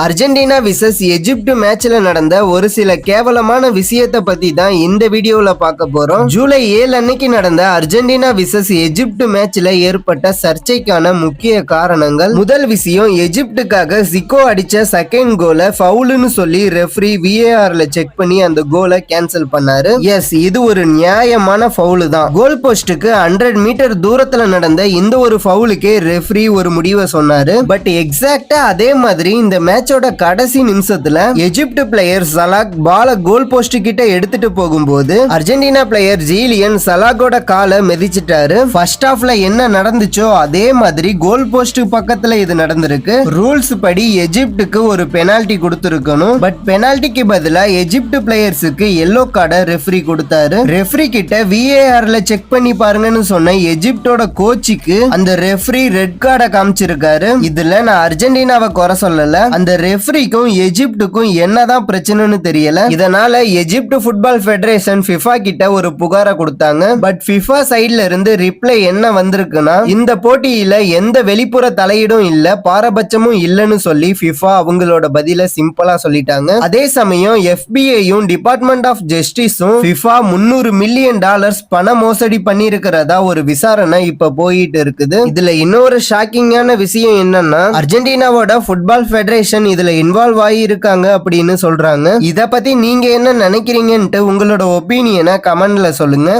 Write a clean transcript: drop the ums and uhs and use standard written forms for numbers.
Argentina versus Egypt மேட்ச்ல நடந்த ஒரு சில கேவலமான விஷயத்தை பத்தி தான் இந்த வீடியோல பார்க்க போறோம். ஜூலை 7 அன்னைக்கு நடந்த அர்ஜென்டினா விசஸ் எஜிப்ட் மேட்ச்ல ஏற்பட்ட சர்ச்சைக்கான முக்கிய காரணங்கள். முதல் விஷயம், எஜிப்டுக்காக சிக்கோ அடிச்ச செகண்ட் கோலை ஃபவுல்னு சொல்லி ரெஃப்ரி VARல செக் பண்ணி அந்த கோலை கேன்சல் பண்ணாரு. எஸ், இது ஒரு நியாயமான ஃபவுல் தான். கோல் போஸ்டுக்கு 100 மீட்டர் தூரத்துல நடந்த இந்த ஒரு ஃபவுலுக்கே ரெஃப்ரி ஒரு முடிவை சொன்னாரு. பட் எக்ஸாக்டா அதே மாதிரி இந்த மேட்சோட கடைசி நிமிஷத்துல எஜிப்ட் பிளேயர் சலாக் பால கோல் போஸ்ட் கிட்ட எடுத்துட்டு போகும்போது அர்ஜென்டினா பிளேயர் ஜீலியன் சலாகோட காலை மிதிச்சிட்டாரு. ஃபர்ஸ்ட் ஹாஃப்ல என்ன நடந்துச்சோ அதே மாதிரி கோல் போஸ்ட் பக்கத்துல இது நடந்திருக்கு. ரூல்ஸ் படி எஜிப்டுக்கு ஒரு பெனால்டி கொடுத்திருக்கணும். பட் பெனால்டிக்கு பதிலா எஜிப்ட் பிளேயர்ஸுக்கு எல்லோ கார்டை ரெஃப்ரி கொடுத்தாரு. ரெஃப்ரி கிட்ட VARல செக் பண்ணி பாருங்கன்னு சொன்ன எஜிப்டோட கோச்சுக்கு அந்த ரெஃப்ரி ரெட் கார்டை காமிச்சிருக்காரு. இதுல நான் அர்ஜென்டினாவை குறை சொல்லல, அந்த ரெஃப்ரிக்கும் எஜிப்டுக்கும் என்னதான் பிரச்சனைன்னு தெரியல. இதனால எஜிப்ட் ஃபுட்பால் ஃபெடரேஷன் FIFA கிட்ட ஒரு புகாரை கொடுத்தாங்க. பட் FIFA சைடுல இருந்து ரிப்ளை என்ன வந்திருக்குன்னா, இந்த போட்டியில எந்த வெளிப்புற தலையீடும் இல்ல, பாரபட்சமும் இல்லன்னு சொல்லி FIFA அவங்களோட பதில சிம்பிளா சொல்லிட்டாங்க. அதே சமயம் FBI-யும் டிபார்ட்மெண்ட் ஆஃப் ஜஸ்டிஸும் FIFA $300 மில்லியன் பண மோசடி பண்ணி இருக்கிறதா ஒரு விசாரணை இப்ப போயிட்டு இருக்குது. இதுல இன்னொரு ஷாக்கிங்கான விஷயம் என்னன்னா, அர்ஜென்டினாவோட ஃபுட்பால் ஃபெடரேஷன் இதுல இன்வால்வ் ஆகி இருக்காங்க அப்படின்னு சொல்றாங்க. இத பத்தி நீங்க என்ன நினைக்கிறீங்கன்ட்டு உங்களோட ஒப்பீனியனை கமெண்ட்ல சொல்லுங்க.